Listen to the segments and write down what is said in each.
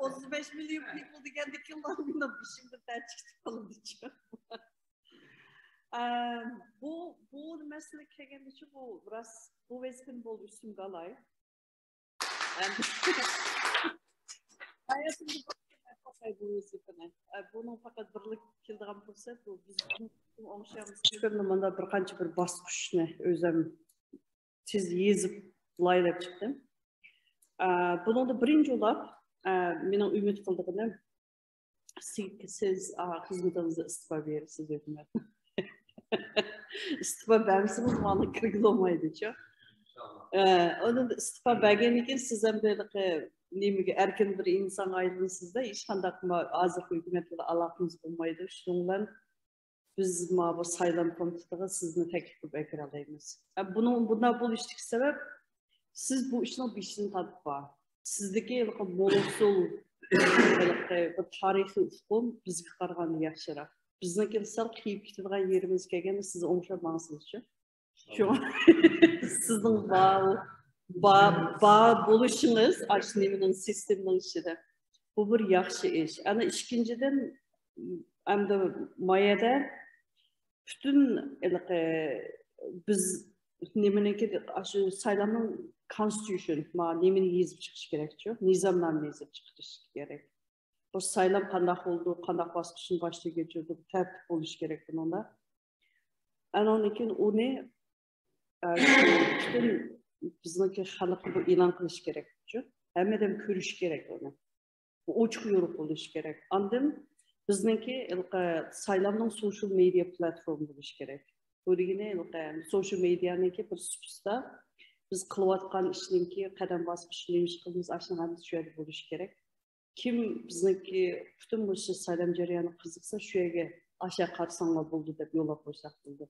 35 milyon people degandeki yıllarında şimdi tercih kalındı. Bu mesele kelgende için bu biraz bu veskin bol üstün galay. Hayatımda bu veskin. Bunun fakat birlik kildiğim fırsat bu. Biz oңшамыз çıkırnımında bir qancha bir basqışını özüm tez yezip laylap çıktım. Bunun da birinci olab mening ümit qildig'im siz xizmatingizni istifa berasiz hukumat. İstifa bersangiz mani kirgil olmaydi-chi. Onun istifa bergandan keyin siz ham nimaga erkin bir inson aylansizda hech qanday hozir hukumat bilan aloqangiz bo'lmaydi. Shuning bilan biz bu saylan komitetiga sizni taklif qilib akira olamiz. Bundan bo'lishlik sabab siz bu ishning beshini tatib bor. Sizdagi mo'sul bir tarixiy ufqum bizga qaraganda yaxshiroq. Bizniki sal qiyib ketadigan yerimiz kelganda siz o'ngshab maqsadchi. Shu sizning bo'lishingiz ashnining sistemning ichida. Bu bir yaxshi ish. Ana ikkinchidan hamda mayada bütün biz nimeniki şu saylanın constitution nemini yazıp çıkış gerekiyor. Nizamlarını yazıp çıkış gerek. Bu saylan kandak oldu, kandak baskışın başta geçirdi, tertip oluş gerek bununla. Onun için o ne? Bütün bizdeki halkı bu ilan kılış gerekiyor. Hem de görüş gerek onu. Bu uçuk yoruk oluş gerek. Anladın? Bizdeki saylanın social media platformu buluş gerek. Bu yine social media'nınki bir süpüsta biz kılvatkan işinki kadem basmış neymiş kılımız aşağıda şöyle buluş gerek. Kim bizdeki bütün bu saylam jarayonu kızıksa şöyle aşağı karsanlar buldu da yola koysak buldu.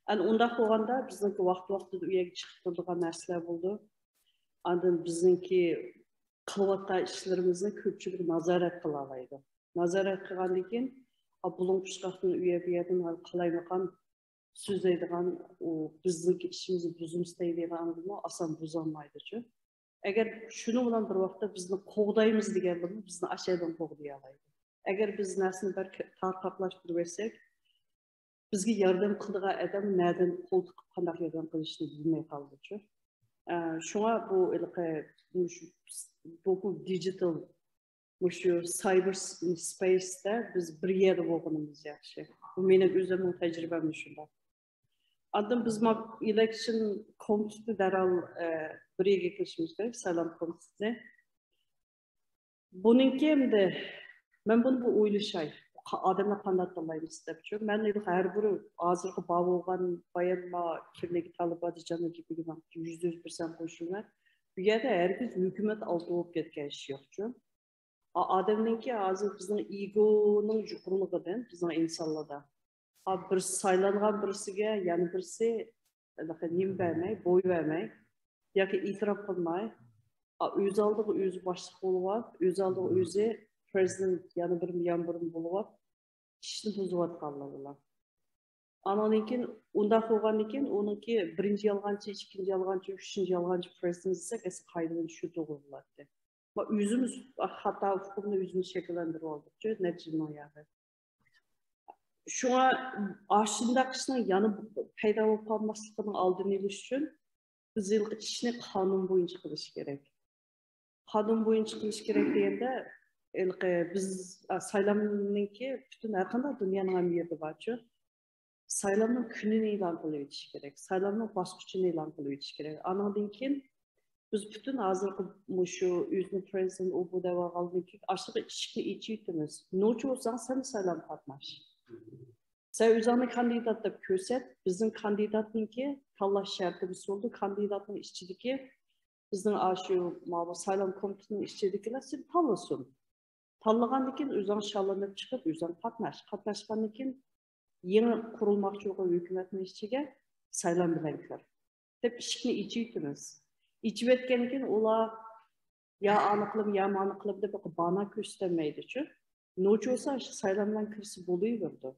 Yani onda koğanda bizdeki vakti üye çıktırdığı mesele buldu. Andın bizdeki kılvatkan işlerimizi köpçü bir nazaret kılalaydı. Nazaret kılgandan keyin bulun pişqaqning üye bir yerden qalaymagan söz aytgan o bizdeki işimizni buzum istaydiganini asan buzolmaydi-chi. Agar shuni bilan bir vaqtda bizni qo'g'daymiz deganlarni bizni aşağıdan qo'g'day oladi. Agar biz narsani bir tarqaplashtirib bersak, bizga yordam qiladigan odam nadan qo'l tiqib qanday yordam qilishni bilmay qoldi-chi. Shunga bu digital şu cyber space'da biz bir yerde bo'lganimiz yaxshi. Bu mening o'zimning tecrübem shunda. Adım biz election komiteti daral bir yerga kelishimizda, saylan komiteti. Buningki endi men buni bu o'ylashay. Odamlar qanday tanlaymiz deb-chi. Men har bir hozirgi bo'lgan bayonma kimligi talabati janiki bilgan %100% qo'shilgan. Bu yerda herkes hukumat oldi bo'lib ketgan ish yo'q-chi. Adamınki hazır bizim ego'nun yuqurligidan bizning insonlarda. Bir saylangan birisiga yana birisi nim vermey, boy vermey, yoki e'tirof qilmay, o'z oldiga o'zi boshliq bo'lib, o'z oldiga o'zi prezident yana bir yonbirim bo'lib, ishni buzayotganlar. Andan keyin unda qo'ygandan keyin uniki birinchi yolg'onchi, ikkinchi yolg'onchi, uchinchi yolg'onchi prezident desak, esa qaytadan shu to'g'ri bo'ladi. Yüzümüz hatta ufkumda yüzünü şekillendirip olduk. Neticede yani. Şu an aşında kişinin yanı peyda olup kalmasının aldığını ilişkin biz yıllık işini kanun boyunca kılış gerek. Kanun boyunca kılış gerek diyende biz saylamınınki bütün erkanda dünyanın bir yerde var. Saylamın gününü ilan kılıyor gerek. Saylamın baskıçını ilan kılıyor gerek. Anladığın ki biz bütün hazırki şu yüzünü prezident o bu deva aldık ki aşırı işki içiytimiz. Noçu olsan sen saylam katmaş. Sen üzerine kandidat da köset, bizim kandidatın ki tallaş şartımız oldu. Kandidatın işçideki bizim şu saylam komitetinin işçidekiler sen tallasın. Tallagan ki üzerine şallanıp çıkıp üzerine katmaş. Katmaşkan ki yeni kurulmak çok hükümetin işçige saylam bilenler. Hep işki içiytimiz. İçip etkenken ola ya anıklım ya manıklım da bana göstermeydi çünkü. Noç olsa saylandan kirsi buluyordu.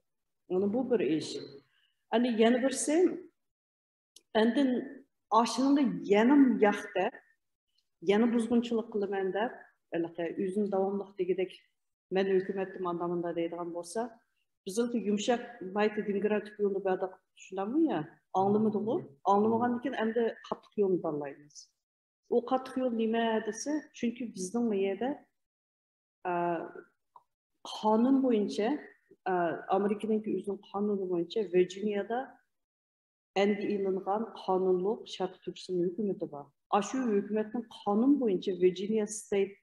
Onu bu bir iş. Hani yeni bir şey, endin aşının da yanım yakta, yanı buzgunçuluk kılımında Özünü davamlıq degidek mən hükümetim anlamında deydiğim olsa, bizimki yumuşak maytı demokratik yolu bir düşündüm ya, anlamadı o. Anlamagan için hem de katlık yolunu tanlayız. O katlık yol nime dese, çünkü bizden meyede kanun boyunca, Amerika'daki özünün kanunu boyunca Virginia'da endi ilanıgan kanunluk şart Türkistan hükümeti var. Aşı hükümetin kanun boyunca Virginia State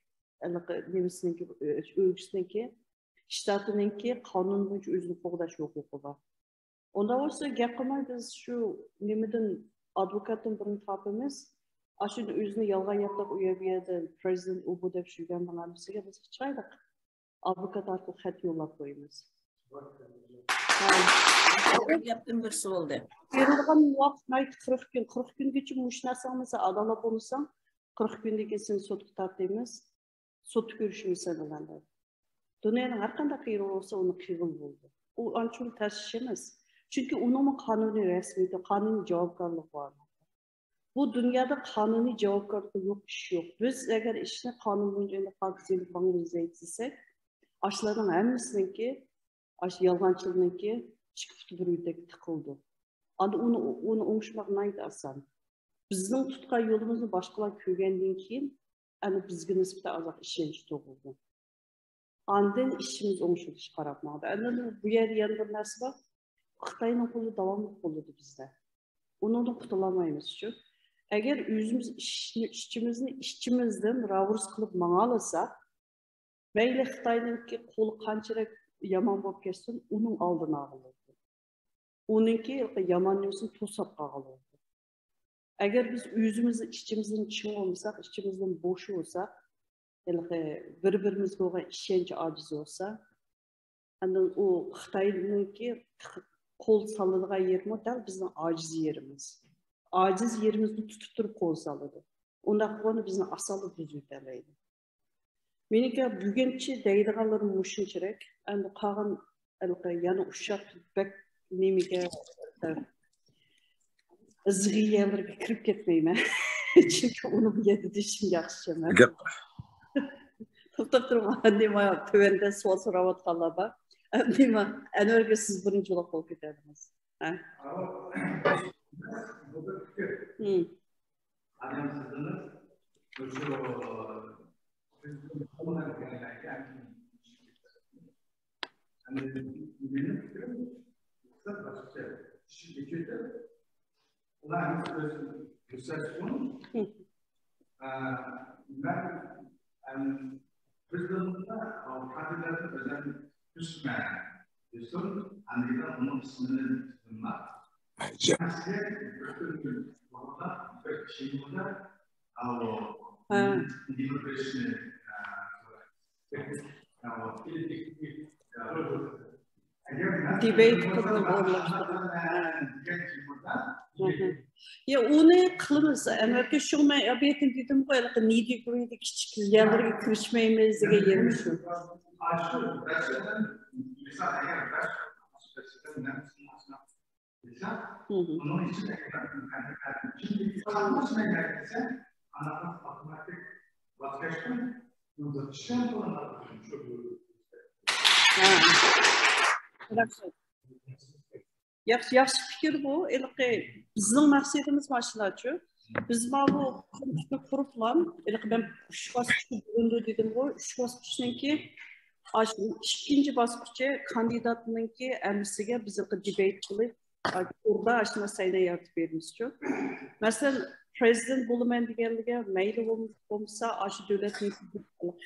ölçüsündeki ştatınınki kanun boyunca özünü qoğdaş hukuku var. Onda olsa gap qilmay biz şu nimeden advokatın birini tapımız, aşı özünü yalgan yatlaq uyabiyada prezident ubu deb şügen banamisiga biz çıaydık. Advokat arqılı xat yollab qo'yamiz. Yaptım bir oldu. Verilgan vaqt mayt 40 gün. 40 gün geçip muşnasanız adalet olursan 40 günde seni sotku tartıyımız. Sot görüşümüz sanılanlar. Dünyanın her kanda kıyır olsa onu kıyıl buldu. O ançul ters işimiz. Çünkü onun kanuni resmiydi, kanuni cevapkarlığı var. Bu dünyada kanuni cevapkarlığı yok, iş yok. Biz eğer işine kanun boyunca haksızlık bağımlılığı etsek, aşılardan hemisininki, yalgancılığınki çıkıp bir üydeki tıkıldı. Adı onu oңuşmak neydi asan. Bizden tutkan yolumuzu başkalar köygendiğin keyin, yani bizge nisbete azak işenç doğuldu. Andın işimiz oңuşup iş karapmadı. Yani bu yer yanında nasıl var? Xitay'ın kolu davamlı koludu bizde. Onu da kutulamayız şu. Eğer özümüz işçimizden ravurs kılıp mağalasak, meyle Xitay'ın ki kolu kançarak yaman bop kessin, onun aldığını ağılırdı. Onunki yaman neysin tosap ağılırdı. Eğer biz özümüzü işçimizden çın olmasak, işçimizden boşu olsak, bir-birimizge olan işenci aciz olsa, o Xitay'ın ki kol salınığa yerimi der bizden aciz yerimiz. Aciz yerimizni tutup kol salıdı. Onda konu bizden asalı düzü derleydi. Menike bugünkü deydiğanlarım muşunçerek, yani kalan yani uşak bek nemige zıgiyelerge kirip ketmeyme. Çünkü onu bu yedi dişim yakışacağım. Tutup durma anneme tövende sual soravat kalaba. Anneme enerji siz birinci olarak ol keterdiniz. Annem sızınız, benim fikrim kısa başka şirkette olan göstersin. Ben President'ta kandidatın özel üstüne diyorsun, anlayılan onun ismini tutmak. Ben size gösterdim. Orada bir şey burada, demokrasini debate kılınıp ya onu kılımız, Enver'ke şu me abiyetin dedim bu elke nidi kuruydu küçük yerlere kırışmayımız diye yermiş şu. Onun için de şimdi anlaşmaya geldiyse anlatmak matematik vazgeçtim. Burada dışarı olanlar çok Yaxşı fikir bu. Bizning maqsadimiz mashinachi. Biz bu konuşma kuruplan, ben 3 basqıçı bulundu dedim bu. 3 basqıçınki ikinci basqıçı kandidatınki emsiga bizi debate qilib, orada aşına sayına yaratıb bermişçi. Mesela prezident bulumen deganliga mayli bo'lsa, aşı davlatning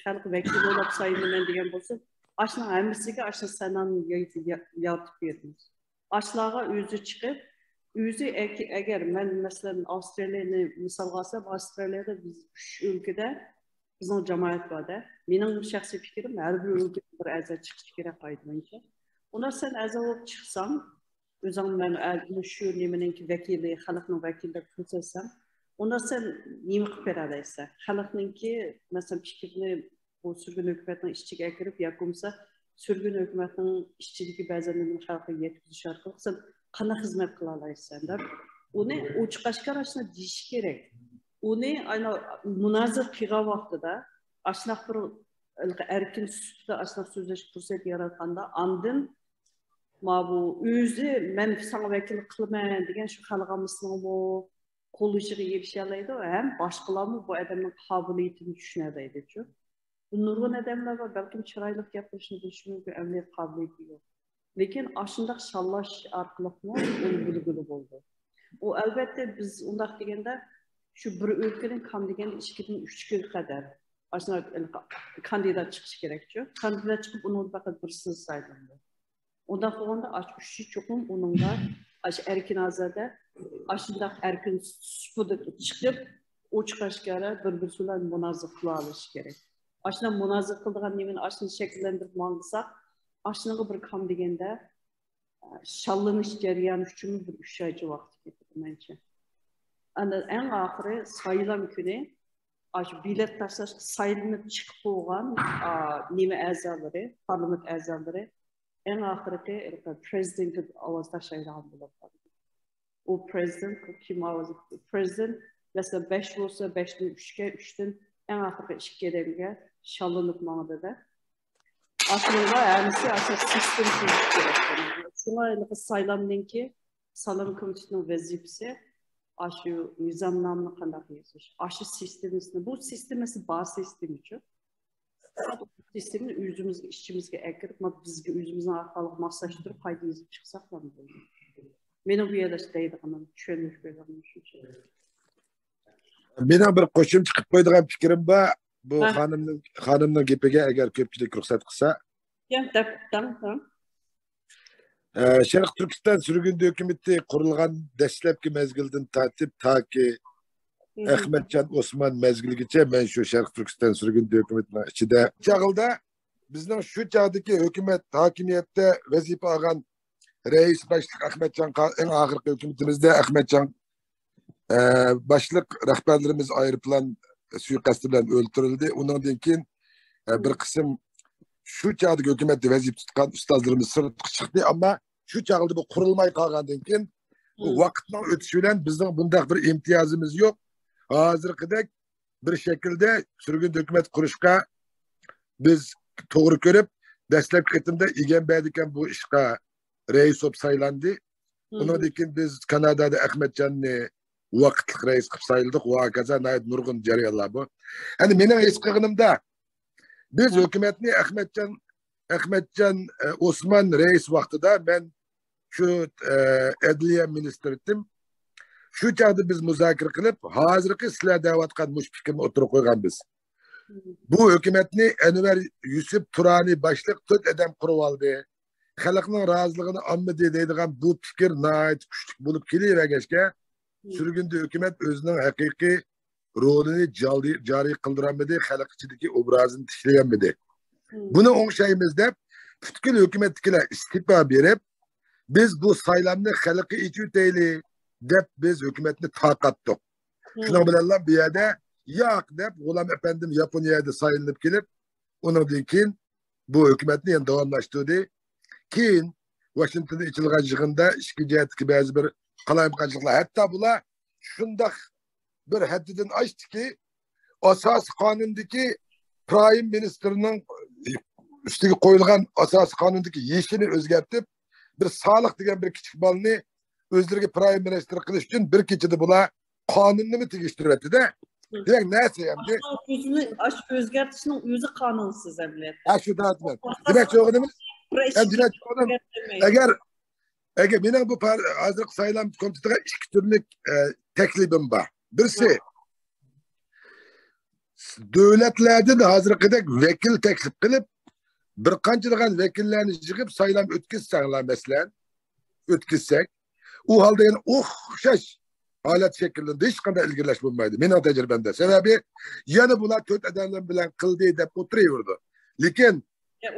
xalq vakili bo'lib saylanman degan bo'lsa, aşına emsiga aşına saylanni yaratıb bermiş. Aşlağa özü çıkıp, özü eğer ben mesela Avustralya'nı misal alsam, Avustralya'da biz 3 ülkede bizim cemaat var da. Benim şahsi fikrim her bir ülkede bir azal çıkış gerek aydınca. Onlar sen azal olup çıksan, özüm ben şu nemeninki vekili, halkın vekili kılsam, onlar sen nemi kıperalaysa, halkınki mesela fikrini bu sürgün hükümetinin işçiye girip yakımsa, sürgün hükümetinin işçiliği bazen halka yetkici arkalık sen kana hizmet kılalaysan da onu uç kaşkar aşına diş gerek. Onu aynı münazır kığa vaxtıda aşnaq bir erkin sütüde aşnaq sözleş fürsət yaratqanda andın ma bu özü mən sana vəkil qılman degan şu xalqamızın bu qoluşuğa erişəlaydı hem başqalarımı bu adamın qabiliyyətini düşünədəydi ki. Bu nurgun adamlar var belki çıraylık yapışını düşünür bir əmniyyət qabiliyyəti yok. Lakin aşındaq şallaş arqılıq mı onu bilgili oldu. O əlbəttə biz ondaq degəndə şu bir ülkenin kam degəndə 2003'e kadar aslında kandidat çıkış gerekçi. Kandidat çıkıp onu fakat bir söz sayıldı. Ondan sonra da aç üçü çokum onun da aç erkin azade aşında erkin sıfırda çıkıp o çıkaşkara bir sulan münazır kılamış gerek. Aşında münazır kıldığın nemin aşını şekillendirip mangısak aşını bir kam degende şallanış cereyanı üçün bir 3 aycı vakti getirdi bence. En ahırı sayılan günü bilet taşlaş sayılınıp çıkıp olan neme əzaları, parlament əzaları en ahırı prezidentin avazda şeyran bulundu. O prezident kim avazı? Prezident mesela 5 olsa 5'ten 3'e 3'ten en ahırı 2'ye demge şallanıp mağda da. Aslında əmisi aslında sistem kurulmuş. Şuna sayılanın ki Salon Komitesi'nin vazifesi aşı nizamnamını kandak yazmış. Aşı sistemini, bu sistemisi bazı sistemi için. Bu sistemi yüzümüzge, işçimizge ekirip, bizge yüzümüzün arkalık masajtırıp haydi yazıp çıksak mı böyle? Benim bu yerde deydi ama çönmüş böyle olmuş. Benim bir koşum çıkıp koyduğum fikrim var. Bu hanımın gepege eğer köpçülük ruhsat kısa. Ya, tamam. Şarkı Türkistan sürgün hükümeti kurulgan deslepki mezgilden tatip ta ki Ahmetcan Osman mezgilgiçe ben şu Şarkı Türkistan sürgün hükümetinin içinde çağılda bizden şu çağdaki hükümet hakimiyette vazife algan reis başlık Ahmetcan en ahırki hükümetimizde Ahmetcan başlık rehberlerimiz ayrıpılan suikastı bilen öldürüldü. Ondan dinkin bir kısım şu çağdaki hükümette vazife tutan ustazlarımız sırtı çıktı ama şu çağıldı bu kurulmay kalgandan keyin vakitning ötüşüyle bizden bunda bir imtiyazımız yok. Hazırkıdek bir şekilde sürgün hükümet kuruşka biz doğru görüp destek ketimde İgenbey'deyken bu işe reis olup saylandı. Onun için biz Kanada'da Ahmetcan'ı vakitlik reis kıp sayıldık. Vakaza nayet nurgun cariyalar bu. Hani benim eskığınımda biz hükümetini Ahmetcan Osman reis vaxtıda ben şu Adliye Ministeriydim. Şu çağda biz müzakere kılıp hazırki sizler davatkan muş fikrini oturup koygan biz. Bu hükümetini Enver Yusuf Turani başlık tut edem kurup aldı. Halkının razılığını anmadı deydiğen bu fikir nait küçük bulup keliyor geçke. Sürgünde hükümet özünün hakiki rolünü cari kıldıramadı, halk içindeki obrazını dişleyemedi. Bunu on şeyimizde bütün hükümetkiler istifa verip biz bu saylamını halkı içi değil dep biz hükümetini takattık. Şuna bilenler bir yerde yak dep ulan efendim Japonya'da sayılıp gelip onun dikin bu hükümetini yani devamlaştırdı. Keyin Washington'da içilgan yığında işki cihetki bazı bir kalayımkaçlıklar. Hatta bula şundak bir haddidin açtı ki asas kanundaki Prime Minister'inin üstüge koyulgan asas kanundaki yeşini özgertip bir sağlık degen bir küçük balını özlerine Prime Minister kılış için bir keçidi bula kanununu mu tigiştirdi de demek neyse yani. Aşk özgertişinin yüzü kanunsuz emniyet. Ha şu dağıtma. Demek çoğunumuz eğer benim bu hazırlık sayılan komiteye iki türlük teklifim var. Birisi devletlerden hazırlıkta vekil teklif kılıp bir kançılıgan vekillerini çıkıp sayılan ötkizsengler mesela ötkizsek o halde yani şaş halet şeklinde hiç kadar ilgileş bulmaydı. Benim tecrübemde. Sebebi yani bunlar kötü edenler bilen kıldığı da oturuyordu. Lakin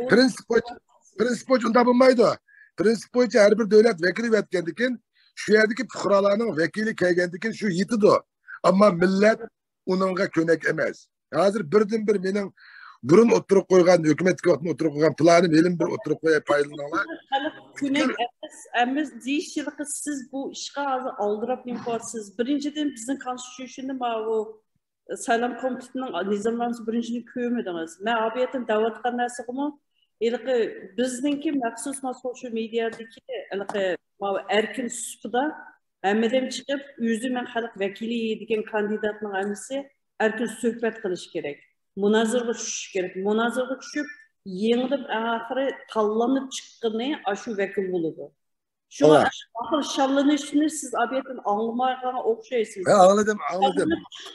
prensip onda bulmaydı. Prensip boyunca her bir devlet vekili vetkendikin şu yerdeki fukralarının vekili keygendikin şu yitidu. Ama millet onunla könek emez. Hazır birden bir benim burun oturup koygan, hükümetke oturup koygan planım elim bir oturup koyup paylananlar. Könek emez deyişçilik siz bu işe aldırıp mümkün siz. Birinciden bizim konstitüsyonda bu Saylam komitetining nizomlaması birinchini ko'rmadingiz. Men abiyatin da'vatgan narsa qilma. Ilqi bizningki maxsus social mediadagi ilqi erkin suhbatda hammadan chiqib o'zi men xalq vakili degan kandidatning hammasi erkin suhbat qilish kerak. Munozaraga tushish kerak. Munozaraga tushib yengilib oxiri tanlanib chiqqani shu vakil bo'ladi. Şuna akıl şallanışını siz abiyetin anlamayana okşaysınız. Anladım.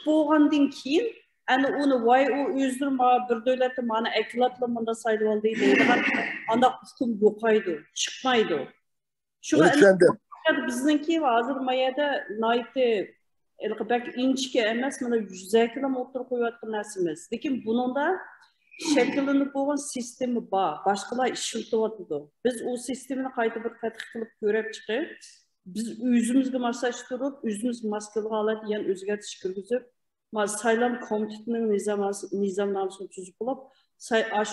Boğandın keyin, yani onu vay o özürme bir devleti bana eklatlamında saydı oldu deydi. Anda hukum yokaydı, çıkmaydı. Şuna bizimki hazır mayada naiti belki inçke emas, mana yüzekilem oturup koyuatkan narsimiz. Lekin bunun da şekillenip bo'lgan sistemi bor. Boshqalar ishlatyapti. Biz o sistemni qayta bir tadqiq qilib ko'rib chiqib, biz o'zimizga moslashtirib, o'zimiz maskalaga olib, yana o'zgartirish kirgizib, saylam komitetining nizomnomasini tuzib olib,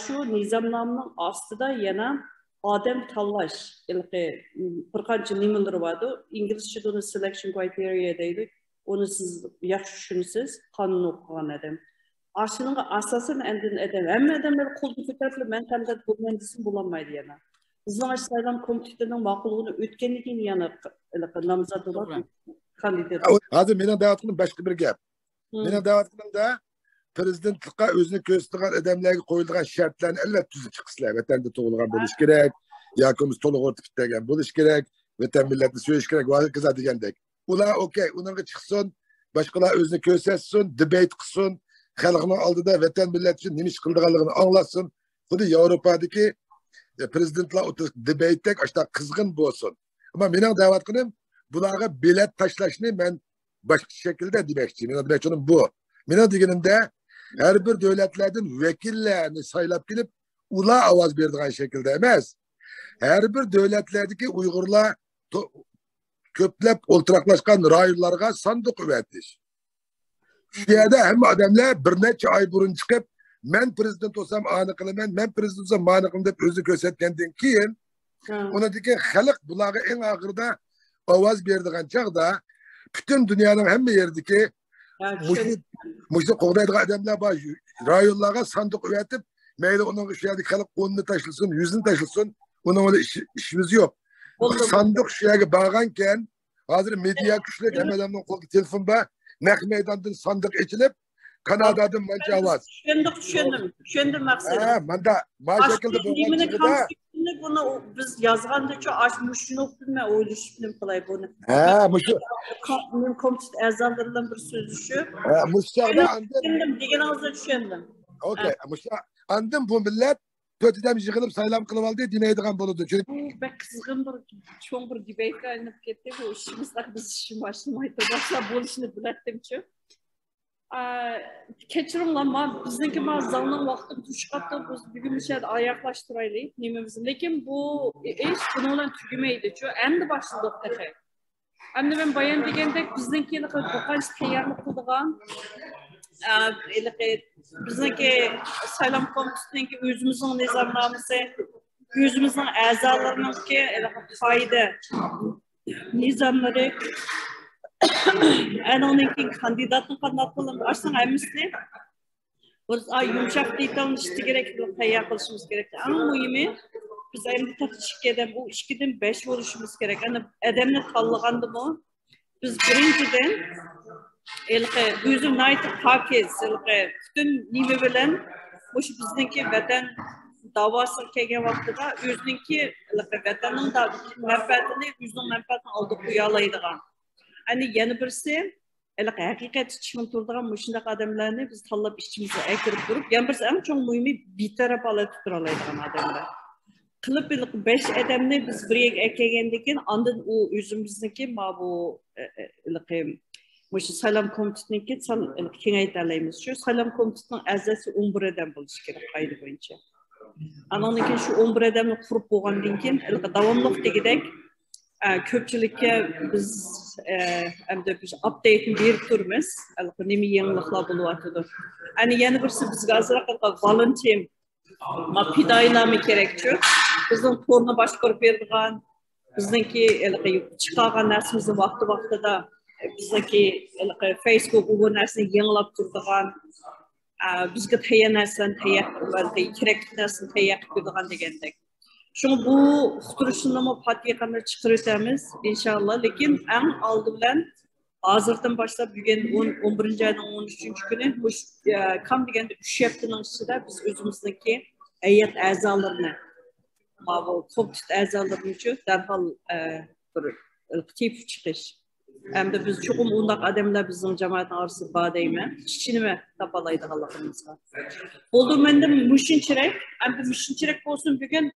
shu nizomnomaning ostida yana odam tanlash, bir qancha nimalar bor. Inglizchada uni selection criteria deydi. Onu siz yaxshi tushunasiz, qonun o'qigan odam. Aşının asasını endin edem. Hem adamlar koldu kötürlü mentaldat bulman desin bulamaydı yana. Bizden sayılan komitetinin makuluğunu ötkenliğini yana namzat olan kandidat. Hadi benim davetinin başka bir gap. Benim davetinin de prezidentlikka özünü gösteren adamlarga koyulgan şartlarını elbette tüzü çıksınlar. Vatanda to'g'ilgan bo'lish kerak, yakimiz to'liq o'rtib bitgan bo'lish kerak, vatan millatni so'yish kerak va hokazo degandek. Ular okey, ularga chiqsin, boshqalar o'zini ko'rsatsin, debate qilsin. Xalqning oldida vatan millat uchun nima ish qilganligini anglatsin. Xuddi Yevropadagi prezidentlar debatdek ashta qizg'in bo'lsin. Ammo mening da'vat qilim bularga bilet tashlashni men boshqa shaklda demoqchi. Men demoqchim bu. Mening deganimda har bir davlatlardan vakillarni saylab kelib, ular ovoz beradigan shaklda emas. Har bir davlatlardagi Uyg'urlar ko'plab o'ltiraqlashgan rayonlarga sanduq o'rnatish. Şu yerde hem adamlar bir neçe ay burun çıkıp men prezident olsam anı kılımen, men prezident olsam manı kılım deyip özü gösterkenden keyin ona deki halk bulağı en ağırda avaz berdiğen çağda bütün dünyanın hem yerdeki muşlu qoğdaydığı adamlar var. Rayonlara sandık üretip meyli onun şu yerdeki halk 10'unu taşılsın, 100'ünü taşılsın. Onun öyle işimiz yok. Sandık şu yerdeki bağanken hazır medya güçlük hem adamın kolda telefon var. Nek meydandan sandık içilip Kanada'dan manca var. Düşündüm maksat. Manda şekilde bunu biz yazganda çok aşmışını okudum oyluşum kolay bunu. Benim komitet ezalarından bir sözü şu. Muşağda andım. Degen ağızda düşündüm. Okey. Andım bu millet kötüden yığılıp saylam kılıp aldı dinleydiğen buludu. Ben kızgın çok bir debate kaynıp gitti. Bu işimizde biz işim başlamaydı. Başla bu işini bilettim ki. Keçirimler bizdeki zamanın vakti tuşkattı. Biz bir gün şey ayaklaştıraydık nemimizin. Lakin bu iş bununla tügümeydi. Çünkü hem de başladık dedi. Hem de ben bayan degende bizdeki birkaç tayarlık kıldıgan bizdeki saylam komitesindeki özümüzün nizamnaması, özümüzün azalarının ki fayda nizamları en onunki kandidatın kandidatlarının aslında hemisi biz yumuşak deyten işte gerekli tayar kılışımız gerekli. Ama mühimi biz elimde tartışık edem bu işkiden 5 oluşumuz gerek. Yani edemle kallığandı mı biz birinciden özüm naytık pakiz, bütün nime bilen bu bizdeki vatan davası kelgen vaxtıda özünki vatanın da menfaatini, özünün menfaatini aldı koyalaydıgan. Yani yeni birisi hakikat için turduğun müşindek adamlarını biz tallap işçimize ekirip durup, yan birisi en çok mühimi bir taraf alıp tuturalaydıgan adamlar. Kılıp 5 adamını biz bir eklegendekin, andın o özümüzdeki bu Muşu Salam Komiteti'ninki kengayet alayımız şu. Salam Komiteti'nin azası 11 adam buluş gerek kaydı boyunca. Anonunkin şu 11 adamını kurup boğandın keyin davamlıq degidek köpçülükке biz update'ini berip durmuz. Nemi yeniliklar buluvatıdır. Yani yeni birisi bizga azraq volunteer pidaylama kerekçi. Bizden torunu baş korup berdigan, bizdeki çıkargan narsimizni vaqti-vaqtida bizdeki Facebook bu narsani yanılab turadigan, bizga tayyor narsani kerakli narsani tayyor qilib qo'yadigan degandek. Şunu bu uqtirishni patiyaqani chiqarib o'tamiz inshaalloh, lekin eng oldi bilan hozirdan boshlab bugun 11 ayning 13 kuni bu kam deganda 3 haftaning ichida biz o'zimizniki hay'at a'zolarini bu komitet a'zolari uchun darhol bir tip chiqish. Hem de biz çok undaq adamlar bizim cemaat arası badayma, işçinime tapalaydı Allah'ımızga. Oldu mende müşinçirek, hem de müşinçirek olsun bugün